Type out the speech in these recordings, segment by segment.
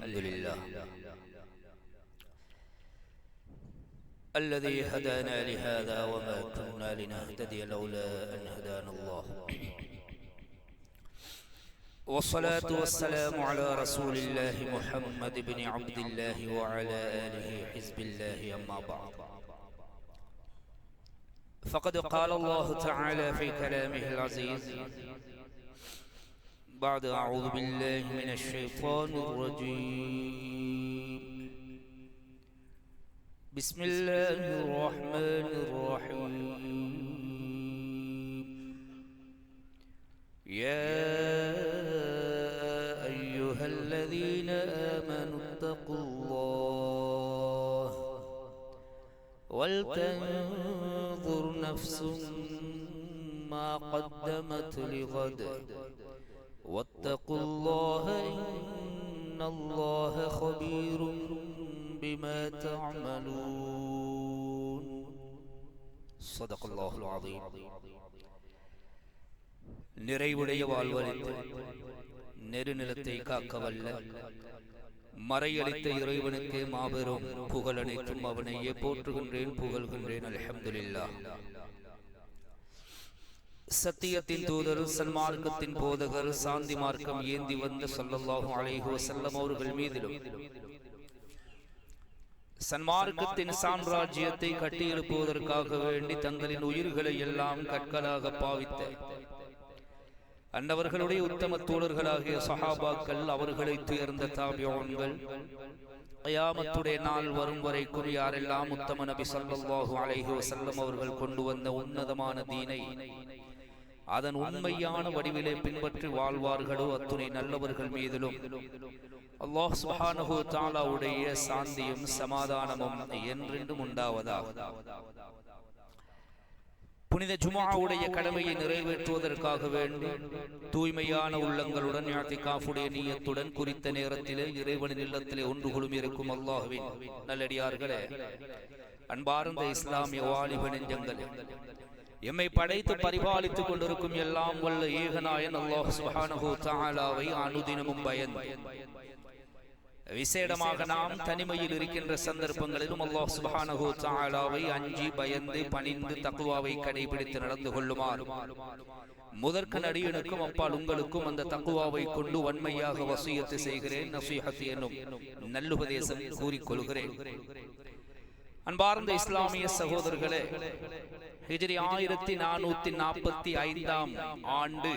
الحمد لله الذي هدانا لهذا وما كنا لنهتدي لولا أن هدانا الله والصلاة والسلام على رسول الله محمد بن عبد الله وعلى آله حزب الله أما بعد فقد قال الله تعالى في كلامه العزيز بعد أعوذ بالله من الشيطان الرجيم بسم الله الرحمن الرحيم يا أيها الذين آمنوا اتقوا الله ولتنظر نفس ما قدمت لغد واتقوا الله إن الله خبير بما تعملون صدق الله العظيم நிறைவுடைய வாழ்வளித்து நெருநிலத்தை காக்கவல்ல மறையளித்த இறைவனுக்கே மாபெரும் புகழ் அனைத்தும் அவனையே போற்றுகின்றேன் புகழ்கின்றேன் அல்ஹம்துலில்லாஹ். சத்தியத்தின் தூதர் சன்மார்க்கத்தின் போதகர் சாந்தி மார்க்கம் ஏந்தி வந்த ஸல்லல்லாஹு அலைஹி வஸல்லம் அவர்கள் மீதிலும் சன்மார்க்கத்தின் சாம்ராஜ்யத்தை கட்டியெழுப்புவதற்காக வேண்டி தங்களின் உயிர்களை எல்லாம் கற்களாக பாவித்த அன்னவர்களுடைய உத்தம தோழர்களாகிய சஹாபாக்கள், அவர்களை துயர்ந்த தாபிஊன்கள், கியாமத்துடைய நாள் வரும் வரைக்கும் யாரெல்லாம் உத்தம நபி ஸல்லல்லாஹு அலைஹி வஸல்லம் அவர்கள் கொண்டு வந்த உன்னதமான தீனை அதன் உண்மையான வடிவிலே பின்பற்றி வாழ்வார்களோ அத்துணை நல்லவர்கள் மீதிலும் அல்லாஹ் சுப்ஹானஹு வ தஆலாவுடைய சாந்தியும் சமாதானமும் என்றென்றும் உண்டாவதாக. புனித ஜும்ஆவுடைய கடமையை நிறைவேற்றுவதற்காக வேண்டி தூய்மையான உள்ளங்களுடன் இஅ்திகாஃபுடைய நியத்துடன் குறித்த நேரத்திலே இறைவனின் இல்லத்திலே ஒன்று குழுமி இருக்கும் அல்லாஹ்வின் நல்லடியார்களே, அன்பார்ந்த இஸ்லாமிய வாலிப நெஞ்சங்களே, எம்மை படைத்து பரிபாலித்துக் கொண்டிருக்கும் எல்லாம் வல்ல ஏகநாயன் அல்லாஹ் சுப்ஹானஹு வ தஆலாவை அனுதினமும் பயந்து விசேடமாக நாம் தனிமையில் இருக்கின்ற சந்தர்ப்பங்களிலும் அல்லாஹ் சுப்ஹானஹு வ தஆலாவை அஞ்சி பயந்து பணிந்து தக்வாவை கடைபிடித்து நடந்து கொள்ளுமாறு முதற்க நடிகனுக்கும் அப்பால் உங்களுக்கும் அந்த தக்வாவை கொண்டு வன்மையாக வசியத்து செய்கிறேன். நசீஹத் என்னும் நல்லுபதேசம் கூறிக்கொள்கிறேன். அன்பார்ந்த இஸ்லாமிய சகோதரர்களே, ஹிஜ்ரி 1445 ஆண்டு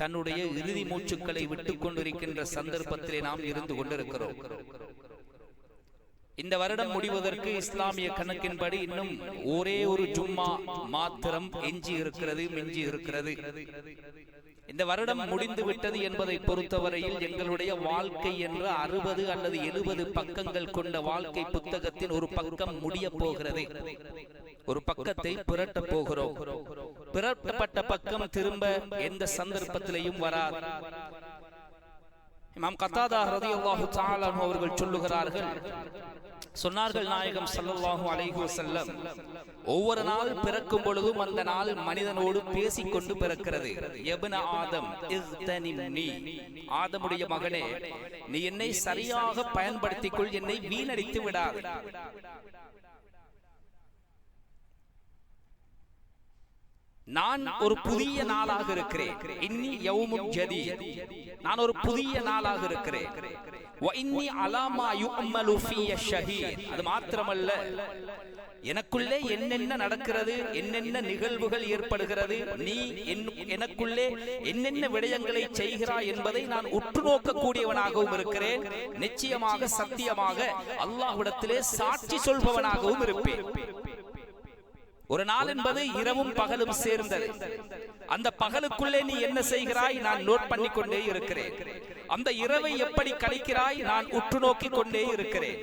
தன்னுடைய இறுதி மூச்சுக்களை விட்டுக் கொண்டிருக்கின்ற சந்தர்ப்பத்திலே நாம் இருந்து கொண்டிருக்கிறோம். இந்த வருடம் முடிவதற்கு இஸ்லாமிய கணக்கின்படி இன்னும் ஒரே ஒரு ஜும்மா மாத்திரம் எஞ்சி இருக்கிறது. இந்த வருடம் முடிந்து விட்டது என்பதை பொறுத்தவரையில் எங்களுடைய வாழ்க்கை என்ற 60 அல்லது 70 பக்கங்கள் கொண்ட வாழ்க்கை புத்தகத்தின் ஒரு பக்கம் முடிய போகிறது. ஒரு பக்கத்தை புரட்ட போகிறோம். புரட்டப்பட்ட பக்கம் திரும்ப எந்த சந்தர்ப்பத்திலையும் வராது. இமாம் கத்தாதா ரலியல்லாஹு தஆலா அவர்கள் சொன்னார்கள், நாயகம் ஸல்லல்லாஹு அலைஹி வஸல்லம், ஒவ்வொரு நாள் பிறக்கும் பொழுதும் அந்த நாள் மனிதனோடு பேசிக்கொண்டு பிறக்கிறது. யப்ன ஆதம் இக்தனிம்னி, ஆதமுடைய மகனே, நீ என்னை சரியாக பயன்படுத்திக் கொள், என்னை வீணடித்து விடாதே. நான் ஒரு புதிய நாளாக இருக்கிறேன். இன்னி யௌமுன் ஜதீத், நான் ஒரு புதிய நாளாக இருக்கிறேன். வ இன்னி அலா மா யுஅமலு ஃபீய ஷஹீத், அது மாத்திரமல்ல, எனக்குள்ளே என்னென்ன நடக்கிறது, என்னென்ன நிகழ்வுகள் ஏற்படுகிறது, நீ எனக்குள்ளே என்னென்ன விடயங்களை செய்கிறாய் என்பதை நான் உற்று நோக்கக்கூடியவனாகவும் இருக்கிறேன். நிச்சயமாக சத்தியமாக அல்லாஹ்விடத்திலே சாட்சி சொல்பவனாகவும் இருப்பேன். ஒரு நாள் என்பது இரவும் பகலும் சேர்ந்தது. அந்த பகலுக்குள்ளே நீ என்ன செய்கிறாய் நான் நோட் பண்ணிக் கொண்டே இருக்கிறேன். அந்த இரவை எப்படி கழிக்கிறாய் நான் உற்று நோக்கிக் கொண்டே இருக்கிறேன்.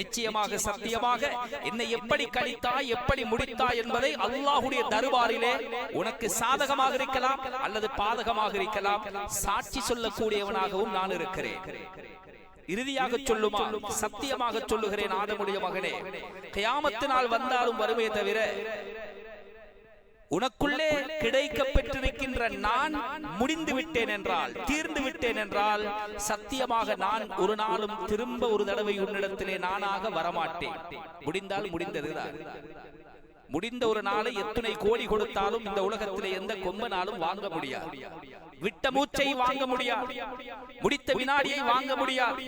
நிச்சயமாக சத்தியமாக என்னை எப்படி கழித்தாய், எப்படி முடித்தாய் என்பதை அல்லாஹ்வுடைய தர்பாரிலே உனக்கு சாதகமாக இருக்கலாம் அல்லது பாதகமாக இருக்கலாம், சாட்சி சொல்லக்கூடியவனாகவும் நான் இருக்கிறேன். இறுதியாக சொல்லுமா, சத்தியமாக சொல்லுகிறேன் ஆதமுடைய மகனே, கியாமத்து நாள் வந்தாலும் வருமே தவிர உனக்குள்ளே கிடைக்க பெற்றிருக்கின்ற இருக்கின்ற நான் முடிந்து விட்டேன் என்றால், தீர்ந்து விட்டேன் என்றால், சத்தியமாக நான் ஒரு நாளும் திரும்ப ஒரு தடவை உன்னிடத்திலே நானாக வரமாட்டேன். முடிந்தால் முடிந்ததுதான். முடிந்த ஒரு நாளை எத்தனை கோடி கொடுத்தாலும் இந்த உலகத்திலே எந்த கொம்பனாலும் வாங்க முடியாது. விட்ட மூச்சை வாங்க முடியாது, முடித்த வினாடியை வாங்க முடியாது.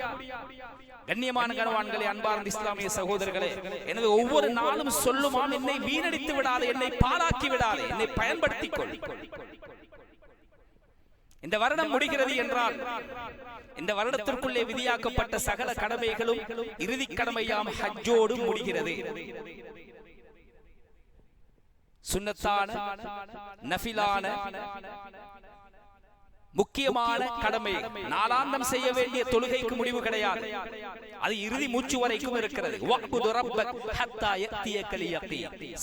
கண்ணியமான கணவான்களே, அன்பார்ந்த இஸ்லாமிய சகோதரர்களே, எனவே ஒவ்வொரு நாளும் சொல்லுமாம், என்னை வீணடித்து விடாதே, என்னை பாழாக்கி விடாதே, என்னை பயன்படுத்திக் கொள். இந்த வருடம் முடிகிறது என்றால் இந்த வருடத்திற்குள்ளே விதியாக்கப்பட்ட சகல கடமைகளும் இறுதி கடமையாம் ஹஜ்ஜோடு முடிகிறது. சுன்னத்தான, நஃபிலான, முக்கியமான கடமை நாளாந்தம் செய்ய வேண்டிய தொழுகைக்கு முடிவு கிடையாது. அது இறுதி மூச்சு வரைக்கும் இருக்கிறது.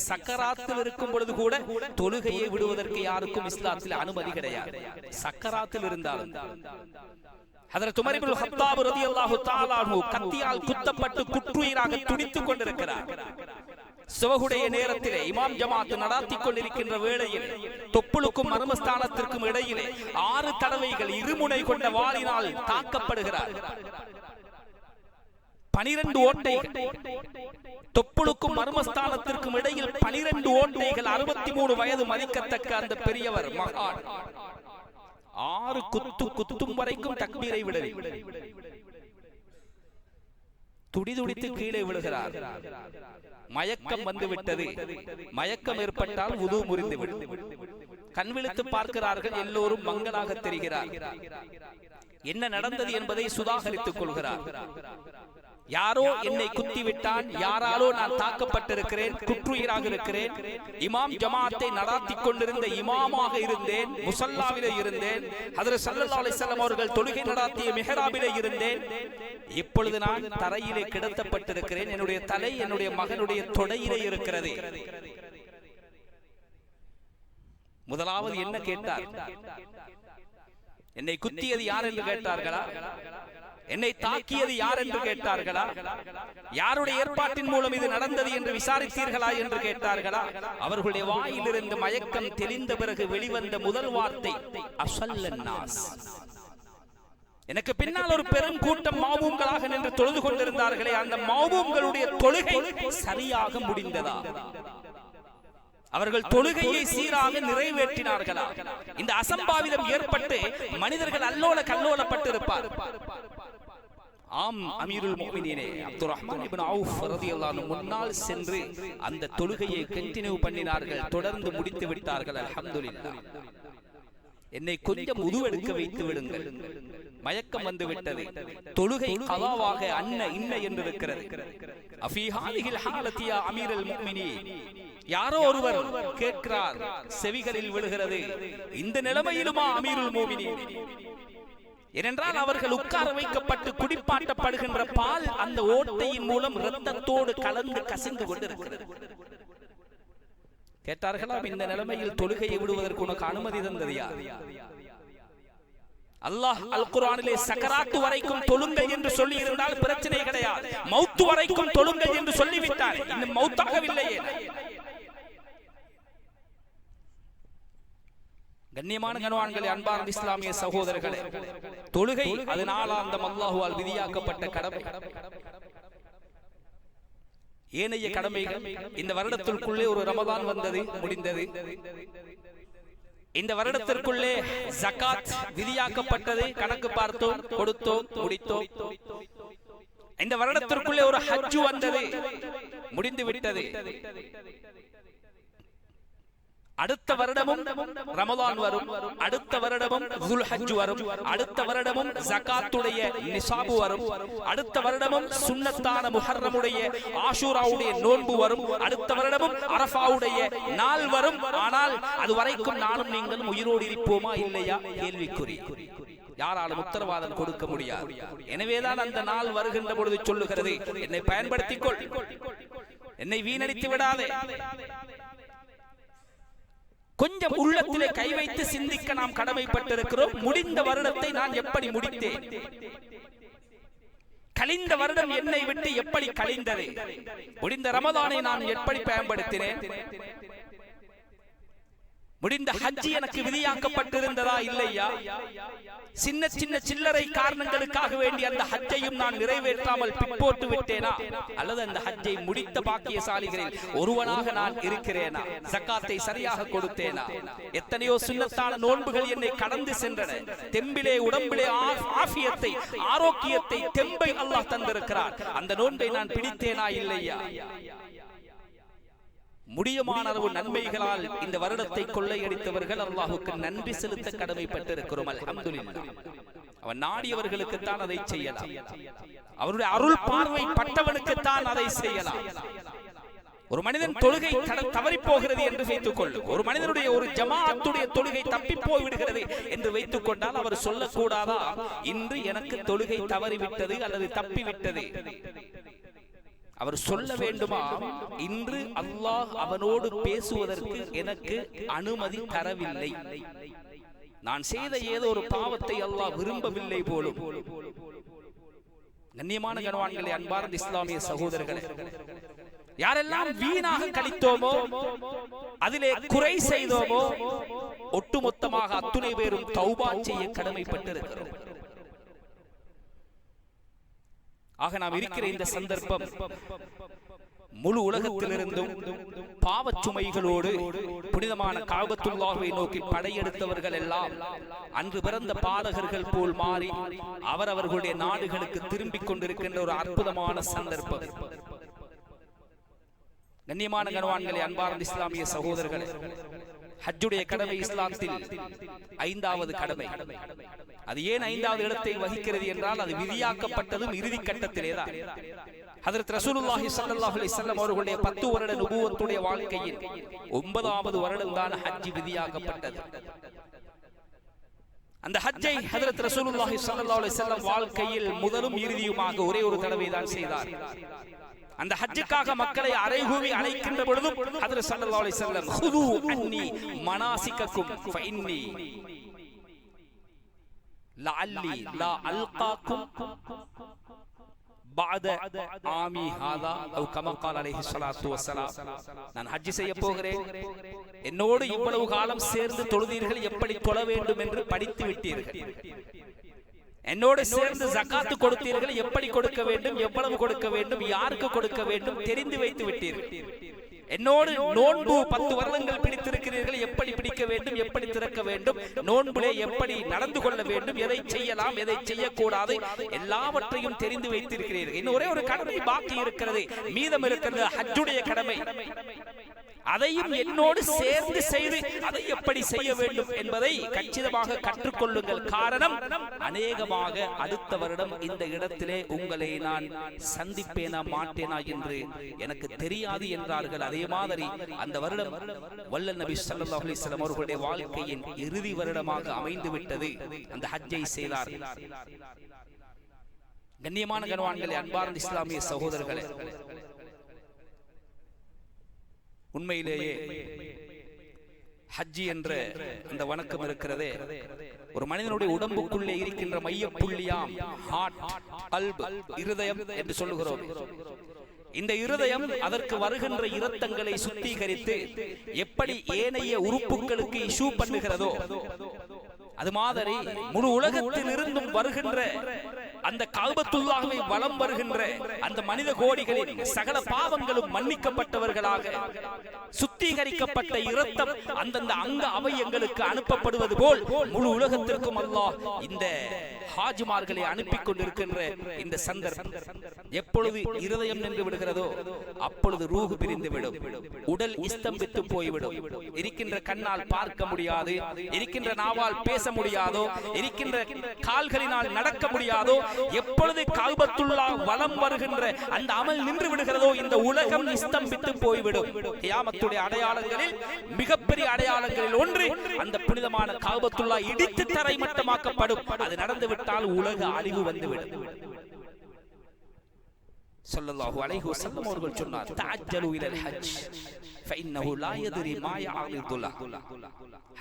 சக்கராத்தில் இருக்கும் பொழுது கூட தொழுகையை விடுவதற்கு யாருக்கும் இஸ்லாத்தில் அனுமதி கிடையாது. சக்கராத்தில் இருந்தாலும் ஹஜ்ரத் உமர் இப்னு கத்தாப் ரலியல்லாஹு தஆலா அன்ஹு கத்தியால் குத்தப்பட்டு குற்றுயிராக துடித்துக் கொண்டிருக்கிறார். சுபஹுடைய நேரத்திலே இமாம் ஜமாத் நடாத்திக் கொண்டிருக்கின்ற வேளையில் தொப்புளுக்கும் மர்மஸ்தானத்திற்கும் இடையிலே 6 தடவைகள் இருமுனை கொண்ட வாளினால் தாக்கப்படுகிறார். 12 ஓட்டைகள், தொப்புளுக்கும் மர்மஸ்தானத்திற்கும் இடையில் 12 ஓட்டைகள். 63 வயது மதிக்கத்தக்க அந்த பெரியவர் மகான் 6 குத்தும் வரைக்கும் தக்பீரை விடவில்லை. துடிதுடித்து கீழே விழுகிறார். மயக்கம் வந்து விட்டது. மயக்கம் ஏற்பட்டால் வுது முறிந்துவிடும். கண் விழித்து பார்க்கிறார்கள். எல்லோரும் மங்களாக தெரிகிறார். என்ன நடந்தது என்பதை சுதாகரித்துக் கொள்கிறார். யாரோ என்னை குத்திவிட்டான், யாராலோ நான் தாக்கப்பட்டிருக்கிறேன், குற்றுயிராக இருக்கிறேன். இமாம் ஜமாத்தை நடாத்திக் கொண்டிருந்த இமாமாக இருந்தேன், முசல்லாவிலே இருந்தேன். ஹஜ்ரத் ஸல்லல்லாஹு அலைஹி வஸல்லம் அவர்கள் தொழுகை நடாத்திய மிஹ்ராபிலே இருந்தேன். இப்பொழுது நான் தரையிலே கிடத்தப்பட்டிருக்கிறேன். என்னுடைய தலை என்னுடைய மகனுடைய தொடையிலே இருக்கிறது. முதலாவது என்ன கேட்டார்? என்னை குத்தியது யார் என்று கேட்டார்களா? என்னை தாக்கியது யார் என்று கேட்டார்களா? யாருடைய ஏற்பாட்டின் மூலம் இது நடந்தது என்று விசாரித்தீர்களா என்று கேட்டார்களா? அவர்களுடைய வாயிலிருந்து மயக்கம் தெளிந்த பிறகு வெளிவந்த முதல் வார்த்தை அஸல்லன்னாஸ். எனக்கு பின்னால் ஒரு பெரும் கூட்டம் மாமூம்களாக நின்று தொழுது கொண்டிருந்தார்களே, அந்த மாமூம்களுடைய தொழுகை சரியாக முடிந்ததா? அவர்கள் தொழுகையை சீராக நிறைவேற்றினார்களா? இந்த அசம்பாவிதம் ஏற்பட்டு மனிதர்கள் அல்லோல கல்லோலப்பட்டிருப்பார். ஆம், அமீருல் முஃமினீனே அப்துர் ரஹ்மான் இப்னு அவுஃப் ரலியல்லாஹு அன்ஹு முன்னால் சென்று அந்த தொழுகையை கண்டினியூ பண்ணினார்கள். தொடர்ந்து முடித்து விட்டார்கள். அல்ஹம்துலில்லாஹ். என்னை கொஞ்சம் உதுவெடுக்க வைத்து விடுங்கள், மயக்கம் வந்து விட்டது. தொழுகை கலாவாக இன்ன என்று இருக்கிறது. அஃபீ ஹாலிஹில் ஹாலத்தி யா அமீருல் முஃமினீன். யாரோ ஒருவர் கேட்கிறார், செவிகளில் விழுகிறது, இந்த நிலைமையிலுமா அமீருல் முஃமினீன்? ஏனென்றால் அவர்கள் உட்கார வைக்கப்பட்டு குடிப்பாட்டப்படுகின்ற பால் அந்த ஓட்டையின் மூலம் இரத்தத்தோடு கலந்து கசிந்து கொண்டிருக்கிறது. கேட்டார்களாம், இந்த நிலைமையில் தொழுகையை விடுவதற்கு உனக்கு அனுமதி தந்தது யார்? அல்லாஹ் அல் குர்ஆனிலே சக்கராத்து வரைக்கும் தொழுங்கள் என்று சொல்லி இருந்தால் பிரச்சனை கிடையாது. மௌத் வரைக்கும் தொழுங்கள் என்று சொல்லிவிட்டார். இன்னும் மௌத்தாகவில்லையே. கண்ணியமான கணவான்களே, அன்பார்ந்த இஸ்லாமிய சகோதரர்களே, தொழுகை அது நாளாந்தம் அல்லாஹ்வால் விதியாக்கப்பட்ட கடமை. ஏனைய கடமைகள் இந்த வருடத்திற்குள்ளே ஒரு ரமதான் வந்தது, முடிந்தது. இந்த வருடத்திற்குள்ளே ஜகாத் விதியாக்கப்பட்டது, கணக்கு பார்த்தோம், கொடுத்தோம், முடித்தோம். இந்த வருடத்திற்குள்ளே ஒரு ஹஜ் வந்தது, முடிந்து விட்டது. அடுத்த வருடமும் ரமலான் வரும், அடுத்த வருடமும் துல் ஹஜ் வரும், அடுத்த வருடமும் ஜகாத்துடைய நிசாபு வரும், அடுத்த வருடமும் சுன்னத்தான முஹர்ரமுடைய ஆஷூராவுடைய நோன்பு வரும், அடுத்த வருடமும் அரஃபாவுடைய நாள் வரும். ஆனால் அது வரைக்கும் நானும் நீங்களும் உயிரோடு இருப்போமா இல்லையா கேள்விக்குறி. யாராலும் உத்தரவாதம் கொடுக்க முடியாது. எனவேதான் அந்த நாள் வருகின்ற பொழுது சொல்லுகிறது, என்னை பயன்படுத்திக் கொள், என்னை வீணடித்து விடாதே. கொஞ்சம் உள்ளத்திலே கை வைத்து சிந்திக்க நாம் கடமைப்பட்டிருக்கிறோம். முடிந்த வருடத்தை நான் எப்படி முடித்தேன்? கழிந்த வருடம் என்னை விட்டு எப்படி கழிந்தது? முடிந்த ரமதானை நான் எப்படி பயன்படுத்தினேன்? முடிந்த ஹஜ் எனக்கு விதியாக்கப்பட்டிருந்ததா இல்லையா? சின்ன சின்ன சில்லறை காரணங்களுக்காக வேண்டி அந்த ஹஜ்ஜையும் நான் நிறைவேற்றாமல் பிற்போட்டு விட்டேனா? அல்லது அந்த ஹஜ்ஜை முடித்த பாக்கியசாலிகளில் ஒருவனாக நான் இருக்கிறேனா? ஜக்காத்தை சரியாக கொடுத்தேனா? எத்தனையோ சுன்னத்தான நோன்புகள் என்னை கடந்து சென்றன. தெம்பிலே உடம்பிலே ஆஃபியத்தை, ஆரோக்கியத்தை, தெம்பை அல்லாஹ் தந்திருக்கிறார். அந்த நோன்பை நான் பிடித்தேனா இல்லையா? முடியுமான அளவு நன்மைகளால் இந்த வருடத்தை கொள்ளையடித்தவர்கள் அல்லாஹ்வுக்கு நன்றி செலுத்த கடமைப்பட்டிருக்கிறோம். அல்ஹம்துலில்லாஹ். அவன் நாடியவர்களுக்கு தான் அதை செய்யலாம். அவருடைய அருள் பார்வை பட்டவனுக்கு தான் அதை செய்யலாம். ஒரு மனிதன் தொழுகை தவறி போகிறது என்று வைத்துக் கொள்ளும். ஒரு மனிதனுடைய ஒரு ஜமாஅத்துடைய தொழுகை தப்பி போய் விடுகிறது என்று வைத்துக் கொண்டால் அவர் சொல்லக்கூடாதா, இன்று எனக்கு தொழுகை தவறிவிட்டது அல்லது தப்பிவிட்டது? அவர் சொல்ல வேண்டுமா, இன்று அல்லாஹ் அவனோடு பேசுவதற்கு எனக்கு அனுமதி தரவில்லை, நான் செய்த ஏதோ ஒரு பாவத்தை அல்லாஹ் விரும்பவில்லை போலும். கண்ணியமான கனவான்களே, அன்பார்ந்த இஸ்லாமிய சகோதரர்களே, யாரெல்லாம் வீணாக கழித்தோமோ, அதிலே குறை செய்தோமோ, ஒட்டுமொத்தமாக அத்துணை பேரும் தௌபா செய்ய கடமைப்பட்டிருக்கிறோம். ஆக நாம் இருக்கிற இந்த சந்தர்ப்பம் முழு உலகத்திலிருந்தும் பாவச் சுமைகளோடு புனிதமான காபத்துல்லாஹ்வை நோக்கி படையெடுத்தவர்கள் எல்லாம் அன்று பிறந்த பாலகர்கள் போல் மாறி அவரவர்களுடைய நாடுகளுக்கு திரும்பிக் கொண்டிருக்கின்ற ஒரு அற்புதமான சந்தர்ப்பம். கண்ணியமான கனவான்களே, அன்பார்ந்த இஸ்லாமிய சகோதரர்களே, ஹஜ்ஜுடைய கடமை இஸ்லாத்தில் 5வது கடமை. அது ஏன் 5வது இடத்தை வகிக்கிறது என்றால், அது விதியாக்கப்பட்டதும் இறுதி கட்டத்திலேதான். ஹஜ்ரத் ரசூலுல்லாஹி ஸல்லல்லாஹு அலைஹி வஸல்லம் அவர்களுடைய 10 வருட நுபுவத்துடைய வாழ்க்கையில் 9வது வருடம் தான் ஹஜ் விதியாக்கப்பட்டது. அந்த ஹஜ்ஜை ஹஜ்ரத் ரசூலுல்லாஹி ஸல்லல்லாஹு அலைஹி வஸல்லம் வாழ்க்கையில் முதலும் இறுதியுமாக ஒரே ஒரு தடவை தான் செய்தார். அந்த ஹஜ்ஜுக்காக மக்களை அறைகூவி அழைக்கின்ற பொழுதும் ஹஜ்ரத் ஸல்லல்லாஹு அலைஹி வஸல்லம் ஹுது அன்னி மனாசிகக்கும் ஃபஇன்னி லஅல்லி லா அல்காக்கும் பஅத ஆமி ஹாதா அவ் கமா قال அலைஹி ஸலாத்து வஸலாம். நான் ஹஜ் செய்ய போகிறேன், என்னோடு இவ்வளவு காலம் சேர்ந்து தொழுதீர்கள், எப்படி தொழ வேண்டும் என்று படித்து விட்டீர்கள். என்னோடு சேர்ந்து ஜகாத்து கொடுத்தீர்கள், எப்படி கொடுக்க வேண்டும், எவ்வளவு கொடுக்க வேண்டும், யாருக்கு கொடுக்க வேண்டும் தெரிந்து வைத்து விட்டீர்கள். என்னோடு நோன்பு 10 வருடங்கள் பிடித்திருக்கிறீர்கள், எப்படி பிடிக்க வேண்டும், எப்படி திறக்க வேண்டும், நோன்புலே எப்படி நடந்து கொள்ள வேண்டும், எதை செய்யலாம், எதை செய்யக்கூடாது, எல்லாவற்றையும் தெரிந்து வைத்திருக்கிறீர்கள். இன்னும் ஒரே ஒரு கடமை பாக்கி இருக்கிறது, மீதம் இருக்கிறது, ஹஜ்ஜுடைய கடமை. அதையும் என்னோடு சேர்ந்து செய்து அதை எப்படி செய்ய வேண்டும் என்பதை கச்சிதமாக கற்றுக்கொள்ளுங்கள். காரணம், அநேகமாக அடுத்த வருடம் இந்த இடத்திலே உங்களை நான் சந்திப்பேனா மாட்டேனா என்று எனக்கு தெரியாது என்றார்கள். அதே மாதிரி அந்த வருடம் வல்லல் நபி ஸல்லல்லாஹு அலைஹி வஸல்லம் அவர்களுடைய வாழ்க்கையின் இறுதி வருடமாக அமைந்து விட்டது. அந்த ஹஜ்ஜை செய்தார். கண்ணியமான கனவான்களே, அன்பார்ந்த இஸ்லாமிய சகோதரர்களே, உண்மையிலேயே ஹஜ்ஜி என்ற அந்த வணக்கம் இருக்கிறதே, ஒரு மனிதனுடைய உடம்புக்குள்ளே இருக்கின்ற மைய புள்ளியாம் ஹார்ட், கல்ப், இருதயம் என்று சொல்லுகிறோம். இந்த இருதயம் அதற்கு வருகின்ற இரத்தங்களை சுத்திகரித்து எப்படி ஏனைய உறுப்புகளுக்கு இஷ்யூ பண்ணுகிறதோ, அது மாதிரி முழு உலகத்தில் இருந்தும் வருகின்ற அந்த கஅபத்துல்லாஹ்வை வலம் வருகின்ற அந்த மனித கோடிகளின் சகல பாவங்களும் மன்னிக்கப்பட்டவர்களாக சுத்திகரிக்கப்பட்ட இரத்தம் அந்தந்த அங்க அவயங்களுக்கு அனுப்பப்படுவது போல் முழு உலகத்திற்கும் அல்லாஹ் இந்த ஹாஜிமார்களை அனுப்பி கொண்டிருக்கின்ற இந்த சந்தர்ப்பம். எப்பொழுது இருதயம் நின்று விடுகிறதோ அப்பொழுது ரூஹ் பிரிந்துவிடும், உடல் ஸ்தம்பித்து போய்விடும். இருக்கின்ற கண்ணால் பார்க்க முடியாது, இருக்கின்ற நாவால் பேச முடியாதோ, இருக்கின்ற கால்களினால் நடக்க முடியாதோ, எப்பொழுது கஅபத்துல்லாஹ் வலம் வருகின்ற அந்த அமல் நின்று விடுகிறதோ இந்த உலகம் ஸ்தம்பித்து போய்விடும். கியாமத்துடைய அடையாளங்களில் மிகப்பெரிய அடையாளங்களில் ஒன்று அந்த புனிதமான கஅபத்துல்லாஹ் இடித்து தரைமட்டமாக்கப்படும். அது நடந்துவிட்டால் உலக அழிவு வந்துவிடும். ஸல்லல்லாஹு அலைஹி வஸல்லம் அவர்கள் சொன்னார், தஅஜ்ஜலு இலல் ஹஜ் ஃபஇன்னஹு லா யத்ரி மா யஅரிதுலா.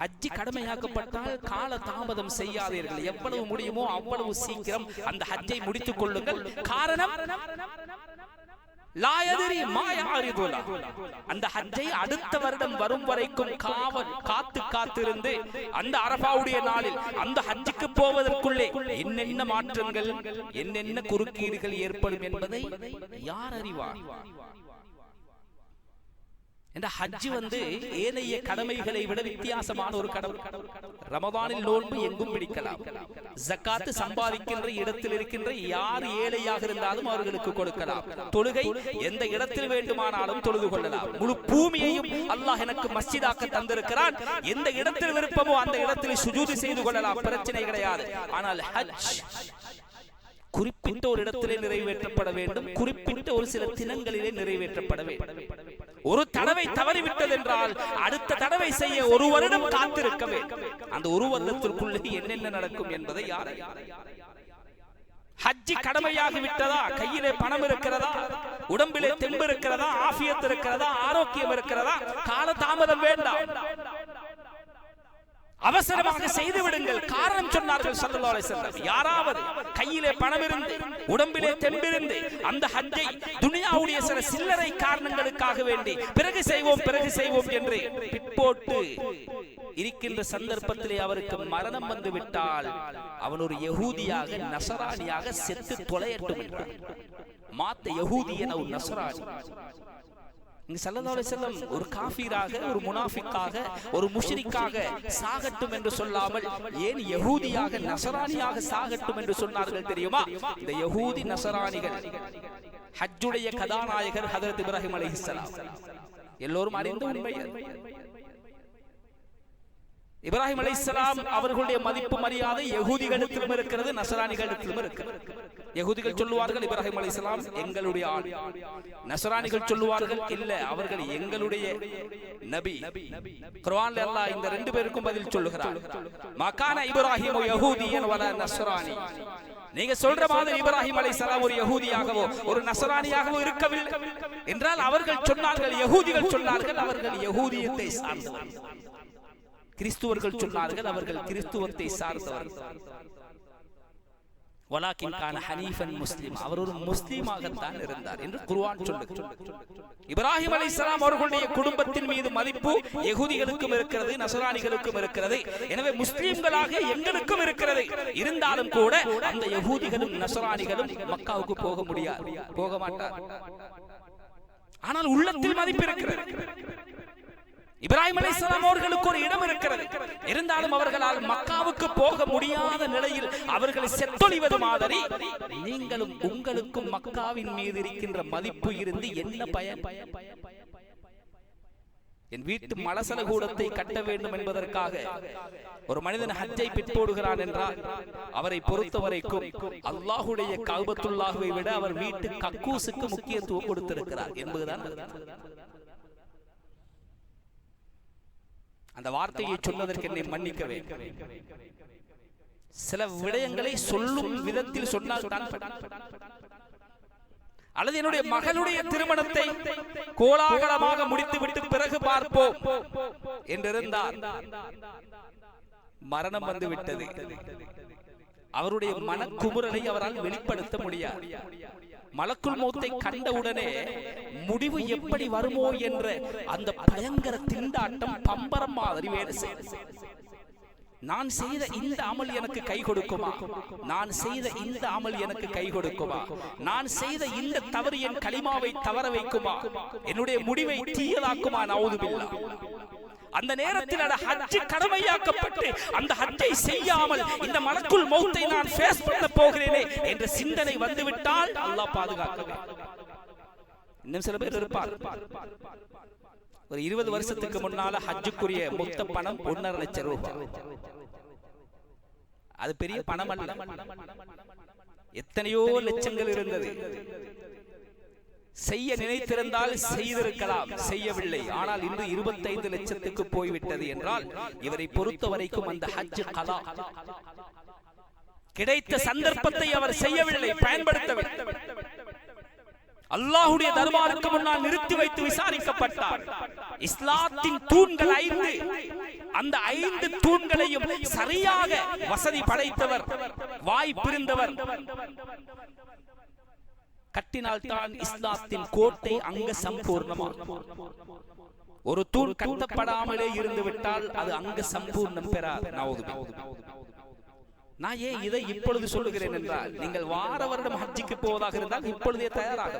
ஹஜ் கடமையாக்கப்பட்டால் கால தாமதம் செய்யாதீர்கள், எவ்வளவு முடியுமோ அவ்வளவு சீக்கிரம் அந்த ஹஜ்ஜை முடித்துக் கொள்ளுங்கள். காரணம், லா யத்ரி மா யஅரிது லா. அந்த ஹஜ்ஜை அடுத்த வருடம் வரும் வரைக்கும் காத்திருந்து அந்த அரஃபாவுடைய நாளில் அந்த ஹஜ்ஜுக்கு போவதற்குள்ளே என்னென்ன மாற்றங்கள் என்னென்ன குறுக்கீடுகள் ஏற்படும் என்பதை யார் அறிவார்? இந்த ஹஜ் ஏனைய கடமைகளை விட வித்தியாசமான ஒரு கடமை. ரமதானில் நோன்பு எங்கும் பிடிக்கலாம். ஜக்காத்து சம்பாதிக்கின்ற இடத்தில் இருக்கின்ற யார் ஏழையாக இருந்தாலும் அவர்களுக்கு கொடுக்கலாம். தொழுகை எந்த இடத்தில் வேண்டுமானாலும் தொழுது கொள்ளலாம். முழு பூமியையும் அல்லாஹ் எனக்கு மஸ்ஜிதாக்க தந்திருக்கிறான். எந்த இடத்தில் விருப்பமோ அந்த இடத்தில் சுஜூது செய்து கொள்ளலாம், பிரச்சனை கிடையாது. ஆனால் ஹஜ் குறிப்பிட்ட ஒரு இடத்திலே நிறைவேற்றப்பட வேண்டும், குறிப்பிட்ட ஒரு சில தினங்களிலே நிறைவேற்றப்பட வேண்டும். ஒரு தடவை தவறிவிட்டது என்றால் அடுத்த தடவை செய்ய ஒரு வருடம் காத்திருக்க வேண்டும். அந்த ஒரு வருடத்திற்குள்ளே என்னென்ன நடக்கும் என்பதை யாரை? ஹஜ்ஜி கடமையாகி விட்டதா? கையிலே பணம் இருக்கிறதா? உடம்பிலே தெம்பு இருக்கிறதா? ஆஃபியத் இருக்கிறதா? ஆரோக்கியம் இருக்கிறதா? கால தாமதம் வேண்டாம், அவசரமாக செய்து விடுங்கள். காரணம் சொன்னார்கள் ஸல்லல்லாஹு அலைஹி வஸல்லம், யாராவது கையிலே பணம் இருந்து உடம்பிலே தெம்பிருந்து அந்த ஹஜ்ஜை துனியாவுடைய சில சில்லறை காரணங்களுக்காக வேண்டி பிறகு செய்வோம் என்று பிற்போட்டு இருக்கின்ற சந்தர்ப்பத்திலே அவருக்கு மரணம் வந்து விட்டால் அவன் ஒரு யஹூதியாக நஸரானியாக செத்து தொலையட்டும் என்றார். மாத்த யஹூதியன் ஒரு நஸரானி. ஸல்லல்லாஹு அலைஹி வஸல்லம் ஒரு காஃபிராக, ஒரு முனாஃபிக்காக, ஒரு முஷ்ரிக்காக சாகட்டும் என்று சொல்லாமல் ஏன் யஹூதியாக நஸரானியாக சாகட்டும் என்று சொன்னார்கள் தெரியுமா? இந்த யஹூதி நஸரானிகள் ஹஜ்ஜுடைய கதாநாயகர் ஹஜ்ரத் இப்ராஹிம் அலைஹிஸ்ஸலாம். எல்லோரும் அறிந்த உண்மை. இப்ராஹிம் அலைஹிஸ்ஸலாம் அவர்களுடைய மதிப்பு மரியாதை யஹூதிகளிடத்திலும் இருக்கிறது, நஸரானிகளிடத்திலும் இருக்கிறது. யஹூதிகள் சொல்லுவார்கள் இப்ராஹிம் அலைஹிஸ்ஸலாம் எங்களுடைய ஆள், நஸரானிகள் சொல்லுவார்கள் இல்ல அவர்கள் எங்களுடைய நபி. குர்ஆன்ல அல்லாஹ் இந்த ரெண்டு பேருக்கும் பதில் சொல்லுகிறார். மகான இப்ராஹிம் யஹூதியன் வல நஸ்ரானி. நீங்க சொல்ற மாதிரி இப்ராஹிம் அலைஹிஸ்ஸலாம் ஒரு யஹூதியாகவோ ஒரு நஸரானியாகவோ இருக்கவில்லை என்றால் அவர்கள் சொன்னார்கள், யஹூதிகள் சொன்னார்கள் அவர்கள் யஹூதியத்தை சார்ந்தவர்கள், கிறிஸ்துவர்கள் சொன்னார்கள் அவர்கள் கிறிஸ்துவத்தை சார்ந்தவர்கள். வலாக்கின் கான ஹனீஃபன் முஸ்லிம், அவர் ஒரு முஸ்லிமாகத்தான் இருந்தார் என்று குர்ஆன் சொல்லுகிறது. இப்ராஹிம் அலைஹிஸ்ஸலாம் அவர்களுடைய குடும்பத்தின் மீது மதிப்பு யஹூதிகளுக்கும் இருக்கிறது, நஸரானிகளுக்கும் இருக்கிறது. எனவே முஸ்லிம்களாக எங்களுக்கும் இருக்கிறது. இருந்தாலும் கூட அந்த யஹூதிகளும் நஸரானிகளும் மக்காவுக்கு போக முடியாது, போக மாட்டார். ஆனால் உள்ளத்தில் மதிப்பு இருக்கிறது. இப்ராஹிம் அலைஹிஸ்ஸலாம் அவர்களுக்கு ஒரு இடம் இருக்கிறது. இருந்தாலும் அவர்களால் மக்காவுக்கு போக முடியாத நிலையில் அவர்களை செத்தொழிவது மாதிரி நீங்களும் உங்களுக்கும் மக்காவின் மீது இருக்கின்ற மதிப்பு இருந்து என்ன பயன்? என் வீட்டு மலசல கூடத்தை கட்ட வேண்டும் என்பதற்காக ஒரு மனிதன் ஹஜ்ஜை பிற்போடுகிறான் என்றால் அவரை பொறுத்தவரைக்கும் அல்லாஹுடைய கஅபத்துல்லாஹ்வை விட அவர் வீட்டு கக்கூசுக்கு முக்கியத்துவம் கொடுத்திருக்கிறார் என்பதுதான். அந்த வார்த்தையை சொன்னதற்கு என்னை மன்னிக்க வேண்டும். சில விடயங்களை சொல்லும் விதத்தில் சொன்னால் தான், அல்லது என்னுடைய மகளுடைய திருமணத்தை கோலாகலமாக முடித்துவிட்டு பிறகு பார்ப்போம் என்றிருந்தார். மரணம் வந்து விட்டது. அவருடைய மனக்குமுறலை அவரால் வெளிப்படுத்த முடியாது. மலக்குல் மௌத்தை கண்டவுடனே முடிவு எப்படி வருமோ என்ற அந்த பயங்கர திண்டாட்டம் பம்பரம் மாதிரி வேலை செய்யும். நான் செய்த இந்த அமல் எனக்கு கை கொடுக்குமா? நான் செய்த இந்த அமல் எனக்கு கை கொடுக்குமா? நான் செய்த இந்த தவறு என் கலிமாவை தவற வைக்குமா? என்னுடைய முடிவை தீயதாக்குமா? நவுதுபில்லாஹ். அந்த நேரத்தில் அந்த ஹஜ் கடமையாக்கப்பட்டு அந்த ஹஜ்ஜை செய்யாமல் இந்த மலக்குல் மௌத்தை நான் ஃபேஸ் பண்ண போகிறேனே என்ற சிந்தனை வந்துவிட்டால் அல்லாஹ் பாதுகாக்கவே. இன்னும் சில பேர் இருப்பார், ஒரு 20 வருஷத்துக்கு முன்னால ஹஜ்ஜுக்குரிய மொத்த பணம் 1.5 லட்சம் ரூபாய். அது பெரிய பணம் அல்ல, எத்தனையோ லட்சங்கள் இருந்தது. செய்ய நினைத்திருந்தால் செய்திருக்கலாம், செய்யவில்லை. ஆனால் இன்று 25 லட்சத்துக்கு போய்விட்டது என்றால் இவரை பொறுத்த வரைக்கும் அந்த ஹஜ் கலா. கிடைத்த சந்தர்ப்பத்தை அவர் செய்யவில்லை, பயன்படுத்தவில்லை. அல்லாஹ்வுடைய தர்பாருக்கு முன்னால் நிறுத்தி வைத்து விசாரிக்கப்பட்டார். இஸ்லாத்தின் தூண்கள் 5, அந்த 5 தூண்களையும் சரியாக வசதி படைத்தவர், வாய்ப்பிருந்தவர், கட்டினால் தான் இஸ்லாத்தின் கோட்டை அங்க சம்பூர்ணமாகும். ஒரு தூண் கட்டப்படாமலே இருந்து விட்டால் அது அங்க சம்பூர்ணம் பெறாது. நான் ஏன் இதை இப்பொழுது சொல்லுகிறேன் என்றால், நீங்கள் வார வருடம் ஹஜ்ஜிக்கு போவதாக இருந்தால் இப்பொழுதே தயாராக.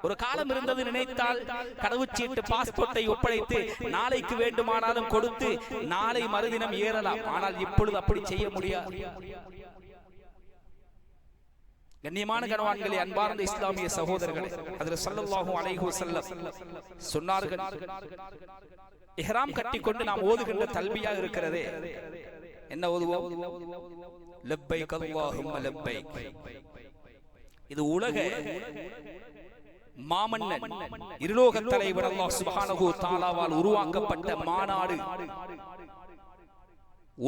ஒரு காலம் இருந்தது, நினைத்தால் கடவுச்சீட்டு பாஸ்போர்ட்டை ஒப்படைத்து நாளைக்கு வேண்டுமானாலும் கொடுத்து நாளை மறுதினம் ஏறலாம். ஆனால் இப்பொழுது அப்படி செய்ய முடியாது. கண்ணியமான கணவான்களே, அன்பார்ந்த இஸ்லாமிய சகோதரர்களே, ஹஜ்ரத் ஸல்லல்லாஹு அலைஹி வஸல்லம் சொன்னார்கள், இஹ்ராம் கட்டிக்கொண்டு நாம் ஓதுகின்ற தல்பியா இருக்கிறதே, என்ன ஓதுவோம்? லப்பைக் அல்லாஹும்ம லப்பைக். இது உலக மாமன்னன் இருலோக தலைவர் அல்லாஹ் சுப்ஹானஹு வ தஆலாவால் உருவாக்கப்பட்ட மாநாடு.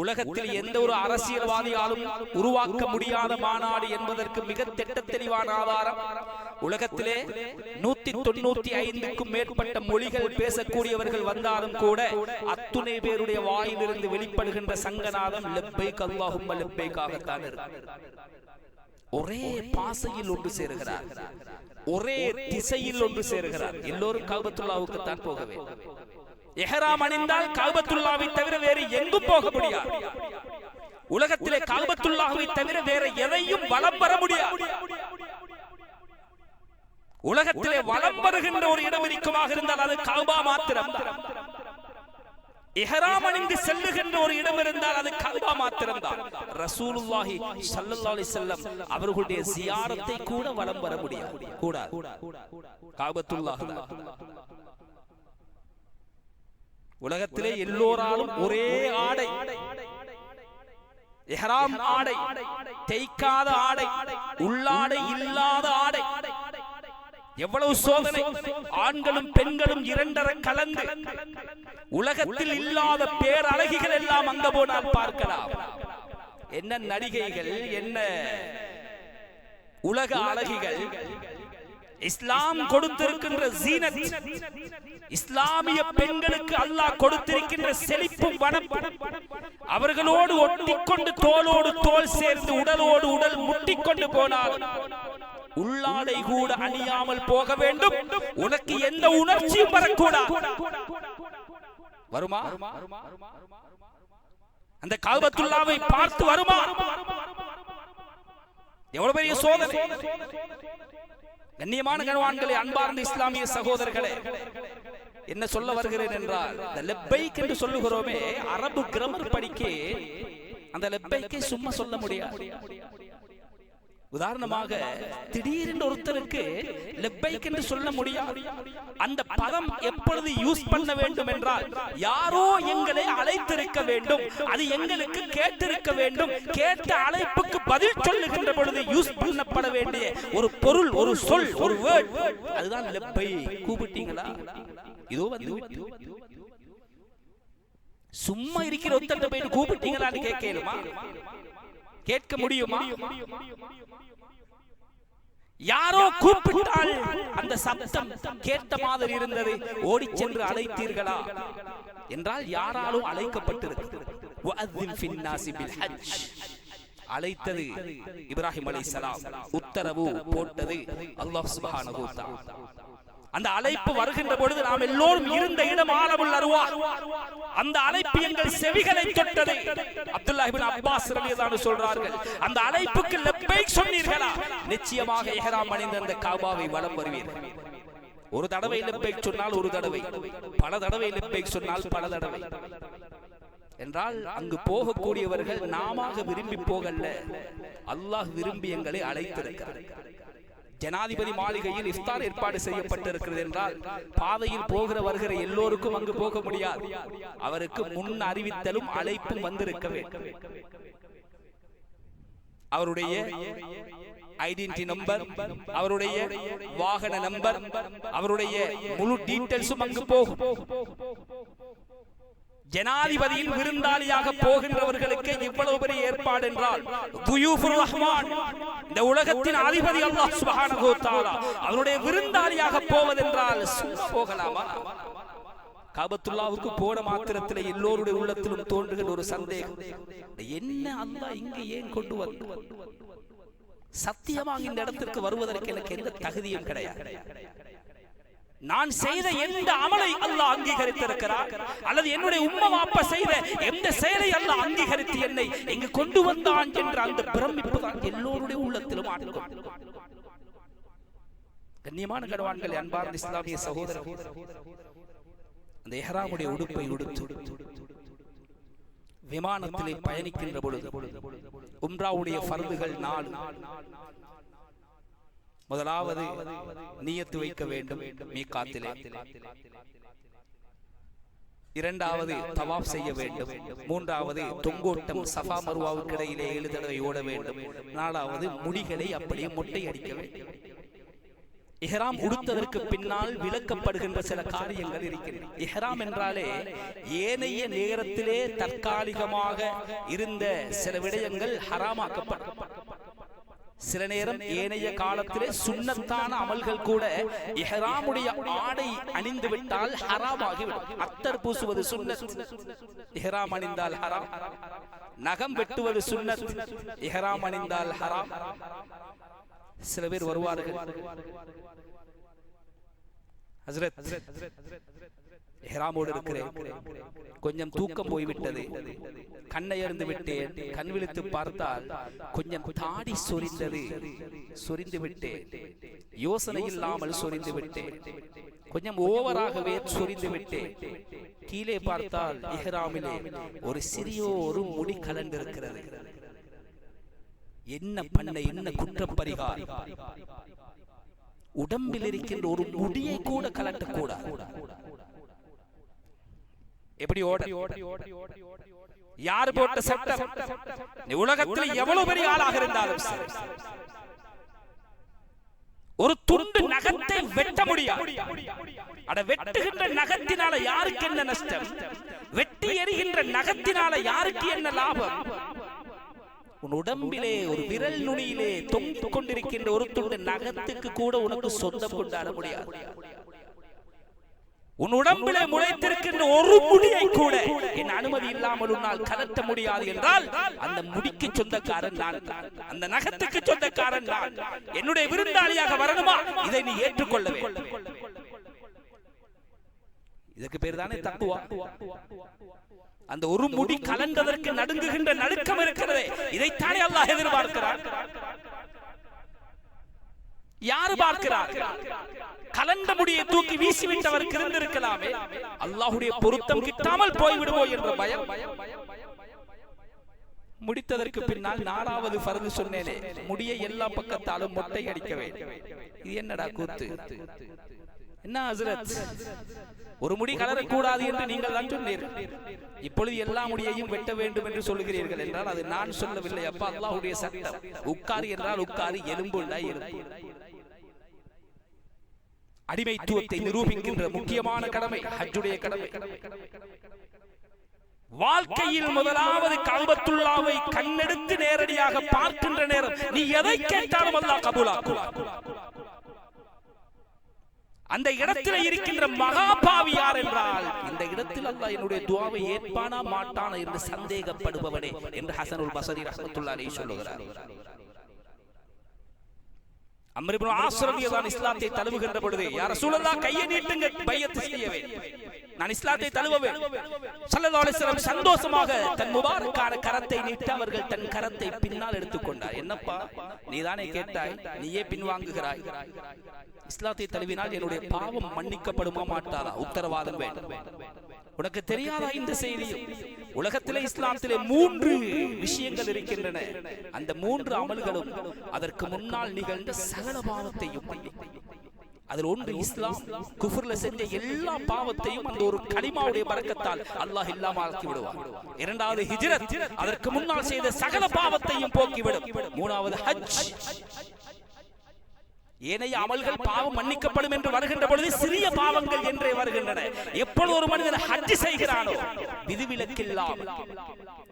உலகத்தில் எந்த ஒரு அரசியல்வாதியாலும் உருவாக்க முடியாத மாநாடு என்பதற்கு மிக தெளிவான ஆதாரம், உலகத்திலே 195க்கும் மேற்பட்ட மொழிகள் பேசக்கூடியவர்கள் வந்தாலும் கூட அத்துணை பேருடைய வாயிலிருந்து வெளிப்படுகின்ற சங்கநாதம் லப்பைக் அல்லாஹும்ம லப்பைக்காகத்தான் இருக்கு. ஒரே பாசையில் ஒன்று சேருகிறார், ஒரே திசையில் ஒன்று சேருகிறார். எல்லோரும் கஅபத்துல்லாஹ்வுக்கு தான் போக வேண்டும். இஹ்ராம் அணிந்தால் கஅபத்துல்லாஹ்வை தவிர வேறு எங்கும் போக முடியாது. உலகத்திலே கஅபத்துல்லாஹ்வை தவிர வேற எதையும் வலம் வர முடியாது. உலகத்திலே வலம் வருகின்ற ஒரு இடம் இருக்குமாக இருந்தால் அது கஅபா மாத்திரம். இஹ்ராம் அணிந்து செல்லுகின்ற ஒரு இடம் இருந்தால் அது கஅபா மாத்திரம்தான். ரசூலுல்லாஹி ஸல்லல்லாஹு அலைஹி வஸல்லம் அவர்களுடைய ஜியாரத்தை கூட வலம் வர முடியாது, கூடாது. கஅபத்துல்லாஹ் உலகத்திலே எல்லோராலும் ஒரே ஆடை, இஹ்ராம் ஆடை, தேய்க்காத ஆடை, உள்ளாடை இல்லாத ஆடை. எவ்வளவு சோதனை! ஆண்களும் பெண்களும் இரண்டரை கலந்து உலகத்தில் இல்லாத பேரழகிகள் எல்லாம் அங்க போனால் பார்க்கலாம். என்ன நடிகைகள், என்ன உலக அழகிகள்! இஸ்லாம் கொடுத்திருக்கின்ற ஜீனத், இஸ்லாமிய பெண்களுக்கு அல்லாஹ் கொடுத்திருக்கின்ற செழிப்பும் வனப்பும், அவர்களோடு ஒட்டிக்கொண்டு தோளோடு தோள் சேர்ந்து உடலோடு உடல் முட்டிக்கொண்டு போனால் உள்ளாடை கூட அணியாமல் போக வேண்டும். உனக்கு எந்த உணர்ச்சியும் வரக்கூடாது. வருமா? அந்த கஅபத்துல்லாஹ்வை பார்த்து வருமா? எவ்வளவு பெரிய சோதனை! கண்ணியமான கணவான்களே, அன்பார்ந்த இஸ்லாமிய சகோதரர்களே, என்ன சொல்ல வருகிறேன் என்றால், இந்த லப்பைக் என்று சொல்லுகிறோமே, அரபு கிராமர் படிக்க அந்த லப்பைக்கை சும்மா சொல்ல முடியாது. உதாரணமாக திடீரென்று ஒருத்தருக்கு லப்பைக் என்று சொல்ல முடியாது. அந்த பதம் எப்பொழுது யூஸ் பண்ண வேண்டும் என்றால், யாரோ எங்களை அழைத்திருக்க வேண்டும், அது எங்களுக்கு கேட்டிருக்க வேண்டும், கேட்ட அழைப்புக்கு பதில் சொல்லுகின்ற பொழுது யூஸ் பண்ணப்பட வேண்டிய ஒரு பொருள், ஒரு சொல், ஒரு வேர்ட், அதுதான் லப்பைக். கூப்பிட்டீங்களா? இதோ வந்து. சும்மா இருக்கிற ஒருத்தர் போய் கூப்பிட்டீங்களான்னு கேட்கணுமா? கேட்க முடியுமா? யாரோ கூப்பிட்டால் அந்த சப்தம் கேட்ட மாதிரி இருந்தது, ஓடி சென்று அழைத்தீர்களா என்றால் யாராலும் அழைக்கப்பட்டிருக்கிறது. அழைத்தது இப்ராஹிம் அலைஹிஸ்ஸலாம், உத்தரவு போட்டது அல்லாஹ் சுப்ஹானஹு வ தஆலா. அந்த அழைப்பு வருகின்ற பொழுது நாம் எல்லோரும் இருந்த இடம் ஆலமுல் அர்வாஹ். அந்த அழைப்பு எங்கள் செவிகளை தொட்டது. அப்துல்லாஹ் இப்னு அப்பாஸ் ரலியல்லாஹு அன்ஹு சொல்றார்கள், அந்த அழைப்புக்கு லப்பைக் சொன்னீர்களா, நிச்சயமாக இஹ்ராம் அணிந்த அந்த கஅபாவை வலம் வருவீர்கள். ஒரு தடவை லப்பைக் சொன்னால் ஒரு தடவை, பல தடவை லப்பைக் சொன்னால் பல தடவை. என்றால் அங்கு போகக்கூடியவர்கள் நாமாக விரும்பி போகல்ல, அல்லாஹ் விரும்பி எங்களை அழைத்திருக்கிறார். ஜனாதிபதி மாளிகையில் இஃப்தார் ஏற்பாடு செய்யப்பட்டிருக்கிறது என்றால் பாதையில் போகிற வருகிற எல்லோருக்கும் அங்கு போக முடியாது. அவருக்கு முன் அறிவித்தலும் அழைப்பும் வந்திருக்க வேண்டும். அவருடைய ஐடென்டிட்டி நம்பர், அவருடைய வாகன நம்பர், அவருடைய முழு டீடைல்ஸும் அங்கு போகும். ஜனாதிபதியின் விருந்தாளியாக போகின்றவர்களுக்கு இவ்வளவு பெரிய ஏற்பாடு என்றால், துயூஃபுர் ரஹ்மான், இந்த உலகத்தின் அதிபதி அல்லாஹ் சுப்ஹானஹு வ தஆலா அவருடைய விருந்தாளியாக போவதென்றால் சும்மா போகலாமா? கஅபத்துல்லாஹ்வுக்கு போன மாத்திரத்தில் எல்லோருடைய உள்ளத்திலும் தோன்றுகிற ஒரு சந்தேகம், என்ன அல்லாஹ் இங்கே ஏன் கொண்டு வந்தார்? சத்தியமாக இந்த இடத்திற்கு வருவதற்கு எனக்கு எந்த தகுதியும் கிடையாது. நான் செய்த எந்த அமலை அல்லாஹ் அங்கீகரித்திருக்கிறார், அல்லது என்னுடைய உம்மா வாப்பா செய்த எந்த செயலை அல்லாஹ் அங்கீகரித்து என்னை இங்கு கொண்டு வந்தான் என்ற அந்த பிரமிப்பு தான் எல்லோருடைய உள்ளத்திலும் ஆட்டும். கண்ணியமான கணவான்கள், அன்பார்ந்த இஸ்லாமிய சகோதரர், அந்த இஹ்ராமுடைய உடுப்பை உடுத்து விமானத்திலே பயணிக்கின்ற பொழுது உம்ராவுடைய ஃபர்துகள் 4. முதலாவது நியத்து வைக்க வேண்டும் மீகாத்திலே. இரண்டாவது தவாப் செய்ய வேண்டும். மூன்றாவது தொங்கோட்டம் சஃபா மர்வாவுக்கு இடையிலே 7 தடவை ஓட வேண்டும். 4வது முடிகளை அப்படியே மொட்டை அடிக்க வேண்டும். இஹ்ராம் உடுத்ததற்கு பின்னால் விளக்கப்படுகின்ற சில காரியங்கள் இருக்கின்றன. இஹ்ராம் என்றாலே ஏனைய நேரத்திலே தற்காலிகமாக இருந்த சில விடயங்கள் ஹராமாக்கப்படும். சில நேரம் ஏனைய காலத்திலே சுன்னத்தான அமல்கள் கூட இஹ்ராமுடைய ஆடை அணிந்து விட்டால் ஹராமாகிவிடும். அத்தர் பூசுவது சுன்னத், இஹ்ராம் அணிந்தால் ஹராம். நகம் வெட்டுவது சுன்னத், இஹ்ராம் அணிந்தால் ஹராம். சில பேர் வருவார்கள், ஹஸ்ரத் இஹ்ராமோடு இருக்கிறேன், கொஞ்சம் தூக்கம் போய்விட்டது, கண்ணை அருந்து விட்டேன், கண் விழித்து பார்த்தால் கொஞ்சம் தாடி சொரிந்து விட்டேன், யோசனை இல்லாமல் சொரிந்து விட்டேன், கொஞ்சம் ஓவராகவே சொரிந்து விட்டேன், கீழே பார்த்தால் இஹ்ராமிலே ஒரு சிறிய ஒரு முடி கலந்திருக்கிறது, என்ன பண்ண, என்ன குற்றப்பரிகாரம்? உடம்பில் இருக்கின்ற ஒரு முடியை கூட கலட்டக்கூடாது. எப்படி ஓட? யார் போட்ட சட்டம்? உலகத்தில் எவ்வளவு பெரிய ஆளாக இருந்தாலும் சரி, ஒரு துண்டு நகத்தை வெட்ட முடியாது. அட, வெட்டுகின்ற நகத்தினால யாருக்கு என்ன நஷ்டம்? வெட்டி எறிகின்ற நகத்தினால யாருக்கு என்ன லாபம்? உன் உடம்பிலே ஒரு விரல் நுனியிலே தொங்கிக் கொண்டிருக்கின்ற ஒரு துண்டு நகத்துக்கு கூட உனக்கு சொந்தம் கொண்டாட முடியாது. உன் உடம்பிலே முளைத்திருக்கின்ற ஒரு முடியை கூட என் அனுமதி இல்லாமல் உன்னால் கலட்ட முடியாது என்றால் அந்த முடிக்கு சொந்தக்காரன் நான், அந்த நகத்துக்கு சொந்தக்காரன் நான். என்னுடைய விருந்தாளியாக வரணுமா? இதை நீ ஏற்றுக்கொள்ள வேண்டும். இதுக்கு பேர் தானே தக்குவா. அந்த ஒரு முடி கலந்ததற்கு நடுங்குகின்ற நடுக்கம் இருக்கிறதே, இதைத்தானே அல்லாஹ் எதிர்பார்க்கிறார். யாரு பார்க்கிறார்? கலந்த முடியை தூக்கி வீசிவிட்டவருக்கு இருந்திருக்கலாமே, அல்லாஹ்வுடைய பொருத்தம் கிட்டாமல் போய்விடுமோ என்ற பயம். முடித்ததற்கு பின்னால் 4வது ஃபர்து சொன்னேனே, முடியை எல்லா பக்கத்தாலும் மொட்டை அடிக்க வேண்டும். இது என்னடா கூத்து? என்ன ஹஸ்ரத், ஒரு முடி கலரக்கூடாது என்று நீங்கள் தான் சொன்னீர்கள், இப்பொழுது எல்லா முடியையும் வெட்ட வேண்டும் என்று சொல்லுகிறீர்கள் என்றால் அது நான் சொல்லவில்லை அப்பா, அல்லாஹ்வுடைய சட்டம். உட்காரு என்றால் உட்காரு, எலும்புண்டா எலும்பு. அடிமைத்துவத்தை நிரூபிக்கின்ற முக்கியமான கடமை ஹஜ்ஜுடைய கடமை. வாழ்க்கையில் முதலாவது கஅபத்துல்லாஹ்வை கண்ணெடுத்து நேரடியாக பார்க்கின்ற நேரம் நீ எதை கேட்டாலும் அல்லாஹ் கபூலாக்குவார். அந்த இடத்தில் இருக்கின்ற மகாபாவி யார் என்றால், இந்த இடத்தில் அல்லாஹ் என்னுடைய துஆவை ஏற்பானா மாட்டானா என்று சந்தேகப்படுபவனே என்று ஹஸனுல் பஸரி ரஹ்மத்துல்லாஹி அலைஹி சொல்லுகிறார். அம்ர் இப்னு ஆஸ் ரலியல்லாஹு அன்ஹு இஸ்லாத்தை தழுவுகின்ற பொழுது, யா ரசூலல்லாஹ் கையை நீட்டுங்க, பையத் செய்யவே, நான் இஸ்லாத்தை தழுவவே. ஸல்லல்லாஹு அலைஹி வஸல்லம் சந்தோஷமாக தன் முபாரக்கான கரத்தை நீட்டி அவர்கள் தன் கரத்தை பின்னால் எடுத்துக்கொண்டார். என்னப்பா, நீதானே கேட்டாய், நீயே பின்வாங்குகிறாய், இஸ்லாத்தை தழுவினால் என்னுடைய பாவம் மன்னிக்கப்படுமா மாட்டாரா? உத்தரவாதம் வேண்டும். உனக்கு தெரியாதா இந்த செய்தியும்? உலகத்திலே இஸ்லாத்திலே 3 விஷயங்கள் இருக்கின்றன. அந்த 3 அமல்களும் அதற்கு முன்னால் நிகழ்ந்த சகல பாவத்தையும் மன்னிக்கும். அதில் ஒன்று இஸ்லாம். குஃப்ர்ல செஞ்ச எல்லா பாவத்தையும் அந்த ஒரு கலிமாவுடைய பரக்கத்தால் அல்லாஹ் இல்லாம ஆக்கி விடுவார். இரண்டாவது ஹிஜ்ரத், அதற்கு முன்னால் செய்த சகல பாவத்தையும் போக்கிவிடும். மூணாவது ஹஜ். ஏனைய அமல்கள் பாவம் மன்னிக்கப்படும் என்று வருகின்ற பொழுது சிறிய பாவங்கள் என்றே வருகின்றன. எப்பொழுது ஒரு மனிதன் ஹஜ் செய்கிறானோ விதிவிலக்கில்லாமல்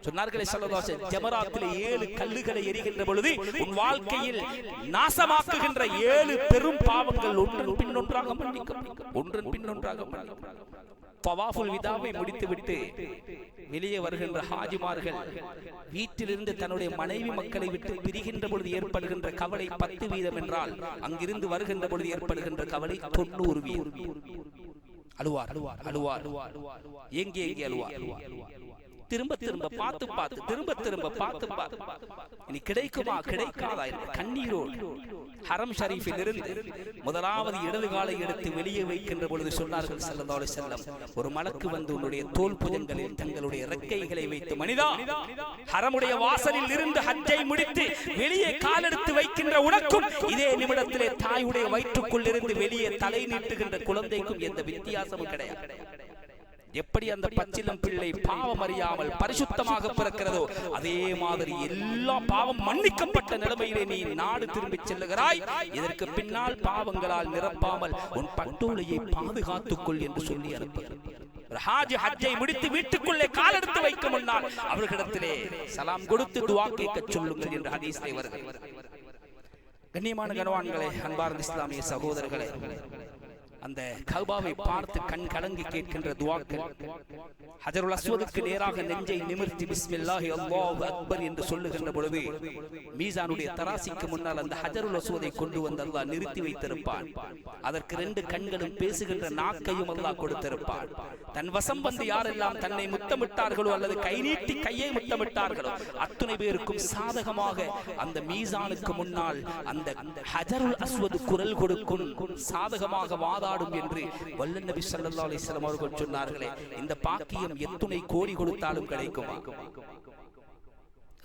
சொன்னார்களே ஸல்லல்லாஹு அலைஹி வஸல்லம், ஜமராத்திலே 7 கல்லுகளை எரிகின்ற பொழுது உன் வாழ்க்கையில் நாசமாக்குகின்ற 7 பெரும் பாவங்கள் ஒன்றன் பின் ஒன்றாக மன்னிக்கப்படும். ஒன்றன் பின் ஒன்றாக மன்னிக்கப்படும். தவாஃபுல் விதாவை முடித்துவிட்டு வெளியே வருகின்ற ஹாஜிமார்கள் வீட்டிலிருந்து தன்னுடைய மனைவி மக்களை விட்டு பிரிகின்ற பொழுது ஏற்படுகின்ற கவலை 10% என்றால் அங்கிருந்து வருகின்ற பொழுது ஏற்படுகின்ற கவலை 90%. அழுவார் அழுவார், எங்கே எங்கே அழுவார், திரும்ப திரும்ப பார்த்து பார்த்து திரும்ப திரும்ப பார்த்து பார்த்து இனி கிடைக்குமா கிடைக்காதா என்ற கண்ணீரோடு ஹரம் ஷரீஃபில் இருந்து முதலாவது இடது காலை எடுத்து வெளியே வைக்கின்ற பொழுது சொன்னார்கள் ஸல்லல்லாஹு அலைஹி வஸல்லம், ஒரு மலக்கு வந்து உன்னுடைய தோல் புஜங்களில் தங்களுடைய இறக்கைகளை வைத்து, மனிதா, ஹரமுடைய வாசலில் இருந்து ஹஜ்ஜை முடித்து வெளியே காலெடுத்து வைக்கின்ற உனக்கும் இதே நிமிடத்திலே தாயுடைய வயிற்றுக்குள் இருந்து வெளியே தலை நீட்டுகின்ற குழந்தைக்கும் எந்த வித்தியாசமும் கிடையாது. எப்படி அந்த பச்சிலம் பிள்ளை பாவம் அறியாமல் பரிசுத்தமாக பிறக்கிறதோ அதே மாதிரி எல்லா பாவம் மன்னிக்கப்பட்ட நிலைமையிலே நீ நாடு திரும்பி செல்லுகிறாய். இதற்கு பின்னால் பாவங்களால் நிரப்பாமல் உன் பட்டோலையை பாதுகாத்துக் கொள் என்று சொல்லி அனுப்புகிறார். ஹாஜி ஹஜ்ஜை முடித்து வீட்டுக்குள்ளே காலெடுத்து வைக்க முன்னால் அவர்களிடத்திலே சலாம் கொடுத்து துஆ கேட்க சொல்லுங்கள் என்று ஹதீஸிலே வருகிறது. கண்ணியமான கனவான்களே, அன்பார்ந்த இஸ்லாமிய சகோதரர்களே, அந்த கஅபாவை பார்த்து கண் கலங்கி கேட்கின்ற துஆக்கள், ஹஜருல் அஸ்வதுக்கு நேராக நெஞ்சை நிமிர்த்தி பிஸ்மில்லாஹி அல்லாஹு அக்பர் என்று சொல்லுகின்ற பொழுது மீசானுடைய தராசிக்கு முன்னால் அந்த ஹஜருல் அஸ்வதை கொண்டு வந்து அல்லாஹ் நிறுத்தி வைத்திருப்பான். அதற்கு 2 கண்களும் பேசுகின்ற நாக்கையும் அல்லாஹ் கொடுத்திருப்பான். தன் வசம் வந்து யாரெல்லாம் தன்னை முத்தமிட்டார்களோ அல்லது கை நீட்டி கையை முத்தமிட்டார்களோ அத்துணை பேருக்கும் சாதகமாக அந்த மீசானுக்கு முன்னால் அந்த ஹஜருல் அஸ்வது குரல் கொடுக்கும், சாதகமாக வாதாடும் என்று வல்லன் நபி ஸல்லல்லாஹு அலைஹி வஸல்லம் அவர்கள் சொன்னார்களே, இந்த பாக்கியம் எத்துணை கோடி கொடுத்தாலும் கிடைக்குமா?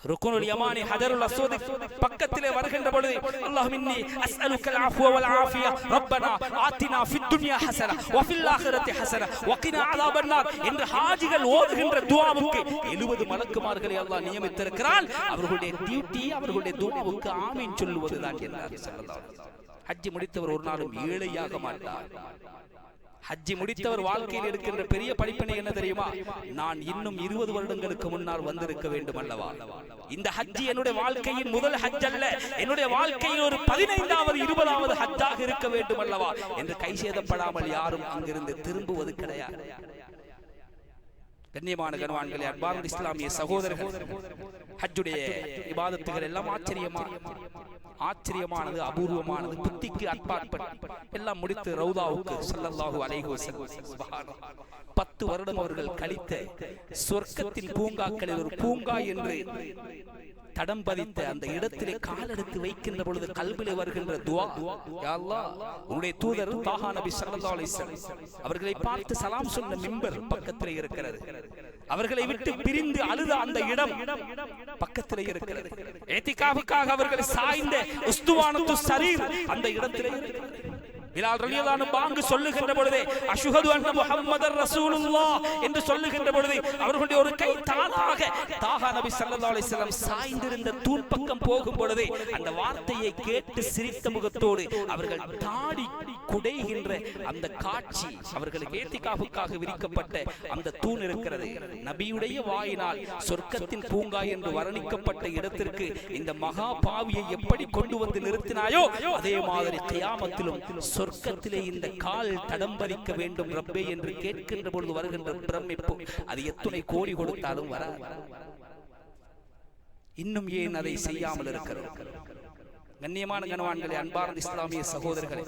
ருக்குனுல் யமானி ஹஜருல் அஸ்வத் பக்கத்திலே வருகின்ற பொழுது அல்லாஹும்ம இன்னி அஸ்அலுக்கல் அஃவ வல் ஆஃபியா ரப்பனா ஆத்தினா ஃபித் துன்யா ஹஸனா வ ஃபில் ஆখিরাতি ஹஸனா வ கினா அஸாபன்னார் என்று ஹாஜிகள் ஓதுகின்ற துஆவுக்கு 70 மலக்குமார்களை அல்லாஹ் நியமித்திருக்கிறான். அவர்களுடைய டியூட்டி அவர்களுடைய துஆவுக்கு ஆமீன் சொல்லுவதுதான் என்றார் ஸல்லல்லாஹு அலைஹி வஸல்லம். ஹஜ் முடித்தவர் ஒரு நாளும் ஏழையாக மாட்டார். ஹஜ் முடித்தவர் வாழ்க்கையில் எடுக்கின்ற பெரிய படிப்பினை என்ன தெரியுமா? நான் இன்னும் 20 வருடங்களுக்கு முன்னால் வந்திருக்க வேண்டும் அல்லவா? இந்த ஹஜ் என்னுடைய வாழ்க்கையின் முதல் ஹஜ் அல்ல, என்னுடைய வாழ்க்கையில் ஒரு 15வது 20வது ஹஜ்ஜாக இருக்க வேண்டும் அல்லவா என்று கை சேதப்படாமல் யாரும் அங்கிருந்து திரும்புவது கிடையாது. கண்ணியமான கனவான்களே, அன்பார்ந்த இஸ்லாமிய சகோதரர்கள், ஹஜ்ஜுடைய இபாதத்துகள் எல்லாம் ஆச்சரியமானது, அபூர்வமானது, புத்திக்கு அப்பாற்பட்டு எல்லாம் முடித்து ரவுதாவுக்கு ஸல்லல்லாஹு அலைஹி வஸல்லம் சுப்ஹானல்லாஹ் 10 வருடம் அவர்கள் கழித்த சொர்க்கத்தின் பூங்காக்களில் ஒரு பூங்கா என்று தடம் பதித்த அந்த இடத்திலே காலெடுத்து வைக்கின்ற பொழுது கல்விலே வருகின்ற துஆ, யா அல்லாஹ், உன்னுடைய தூதர் தாஹா நபி ஸல்லல்லாஹு அலைஹி வஸல்லம் அவர்களை பார்த்து சலாம் சொன்ன மிம்பர் பக்கத்திலே இருக்கிறது. அவர்களை விட்டு பிரிந்து அழுத அந்த இடம் பக்கத்திலே இருக்கிறது. இத்திகாஃபுக்காக அவர்கள் சாய்ந்த உஸ்துவானத்து ஸரீர் அந்த இடத்திலே இருக்கிறது. பிலால் ரலியல்லாஹு அன்ஹு பாங்கு சொல்லுகின்ற பொழுது அஷ்ஹது அன்ன முஹம்மதர் ரசூலுல்லாஹ் என்று சொல்லுகின்ற பொழுது அவர்களுடைய ஒரு கை தானாக தாஹா நபி ஸல்லல்லாஹு அலைஹி வஸல்லம் சாய்ந்திருந்த தூண் பக்கம் போகும் பொழுது அந்த வார்த்தையை கேட்டு சிரித்த முகத்தோடு அவர்கள் தாடி குடைகின்ற அந்த காட்சி, அவர்களுக்கு இத்திகாஃபுக்காக விரிக்கப்பட்ட அந்த தூண் இருக்கிறது. நபியுடைய வாயினால் சொர்க்கத்தின் பூங்கா என்று வர்ணிக்கப்பட்ட இடத்திற்கு இந்த மகா பாவியை எப்படி கொண்டு வந்து நிறுத்தினாயோ அதே மாதிரி கியாமத்திலும் சொர்க்கத்திலே இந்த கால் தடம் பதிக்க வேண்டும் ரப்பே என்று கேட்கின்ற பொழுது வருகின்ற பிரமிப்பு அது எத்துணை கோடி கொடுத்தாலும் வராது. இன்னும் ஏன் அதை செய்யாமல் இருக்கிறோம்? கண்ணியமான கனவான்களே, அன்பார்ந்த இஸ்லாமிய சகோதரர்களே,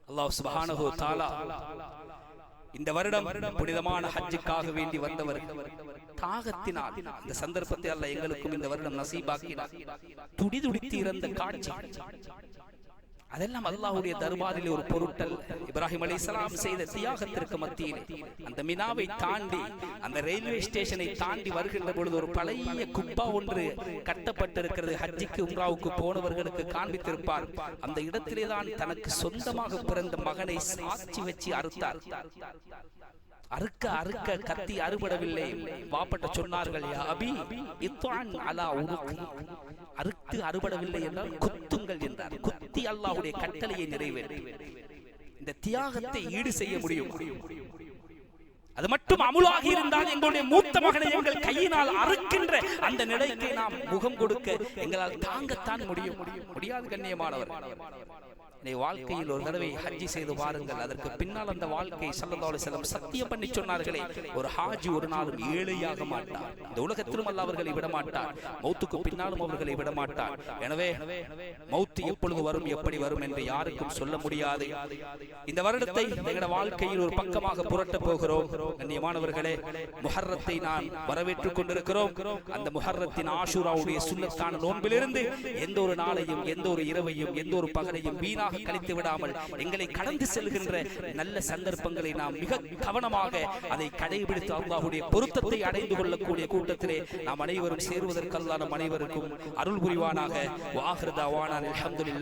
அல்லாஹ் சுப்ஹானஹு வ தஆலா இந்த வருடம் புனிதமான ஹஜ்ஜுக்காக வேண்டி வந்தவர் தாகத்தினால் இந்த சந்தர்ப்பத்தை அல்லாஹ் எங்களுக்கும் இந்த வருடம் நசீபாக்கினார். துடிதுடித்து இறந்த காட்சி அதெல்லாம் அல்லாஹ்வுடைய தர்பாரிலே ஒரு பொருட்டல். இப்ராஹிம் அலைஹிஸ்ஸலாம் செய்த தியாகத்திற்கு மத்தியில் அந்த மினாவை தாண்டி அந்த ரயில்வே ஸ்டேஷனை தாண்டி வருகின்ற பொழுது ஒரு பழைய குப்பா ஒன்று கட்டப்பட்டிருக்கிறது. ஹஜ்ஜுக்கு உம்ராவுக்கு போனவர்களுக்கு காண்பித்திருப்பார். அந்த இடத்திலே தான் தனக்கு சொந்தமாக பிறந்த மகனை சாட்சி வச்சு அறுத்தார். அறுக்க அறுக்க கத்தி அறுபடவில்லை. வாப்பட்ட சொன்னார்கள், யா அபி இத்வான் அலா உனுகி, அறுத்து அறுபடவில்லை என்றால் குத்துங்கள் என்றார். குத்தி அல்லாஹ்வுடைய கட்டளையை நிறைவேற்றி இந்த தியாகத்தை ஈடு செய்ய முடியும். அது மட்டும் அமுலாகி இருந்தால் எங்களுடைய மூத்த மகனை எங்கள் கையினால் அறுக்கின்ற அந்த நிலைக்கு நாம் முகம் கொடுக்க எங்களால் தாங்கத்தான் முடியாது கண்ணியமானவர். வாழ்க்கையில் ஒரு தடவை ஹஜ்ஜி செய்து பாருங்கள். அதற்கு பின்னால் அந்த வாழ்க்கை ஸல்லல்லாஹு அலைஹி வஸல்லம் சத்தியம் பண்ணி சொன்னார்களே, ஒரு ஹாஜி ஒரு நாளும் ஏழையாக மாட்டார். இந்த உலகத்திலும் அல்லாஹ் அவர்களை விட மாட்டார், மௌத்துக்கு பின்னாலும் அவர்களை விட மாட்டார். எனவே மௌத்து எப்பொழுது வரும், எப்படி வரும் என்று யாருக்கும் சொல்ல முடியாது. இந்த வருடத்தை எங்களுடைய வாழ்க்கையில் ஒரு பக்கமாக புரட்ட போகிறோம். கண்ணியமானவர்களே, முஹர்ரத்தை நான் வரவேற்றுக் கொண்டிருக்கிறோம். அந்த முஹர்ரத்தின் ஆஷூராவுடைய சுன்னத்தான நோன்பிலிருந்து எந்த ஒரு நாளையும், எந்த ஒரு இரவையும், எந்த ஒரு பகலையும் வீணாக கழித்து விடாமல் எங்களை கடந்து செல்கின்ற நல்ல சந்தர்ப்பங்களை நாம் மிக கவனமாக அதை கடைபிடித்து அல்லாஹ்வுடைய பொருத்தத்தை அடைந்து கொள்ளக்கூடிய கூட்டத்திலே நாம் அனைவரும் சேருவதற்கு அல்லாஹ் நம் அனைவருக்கும் அருள் புரிவானாக. வ ஆகிரு தஅவானா அல்ஹம்துலில்லாஹ்.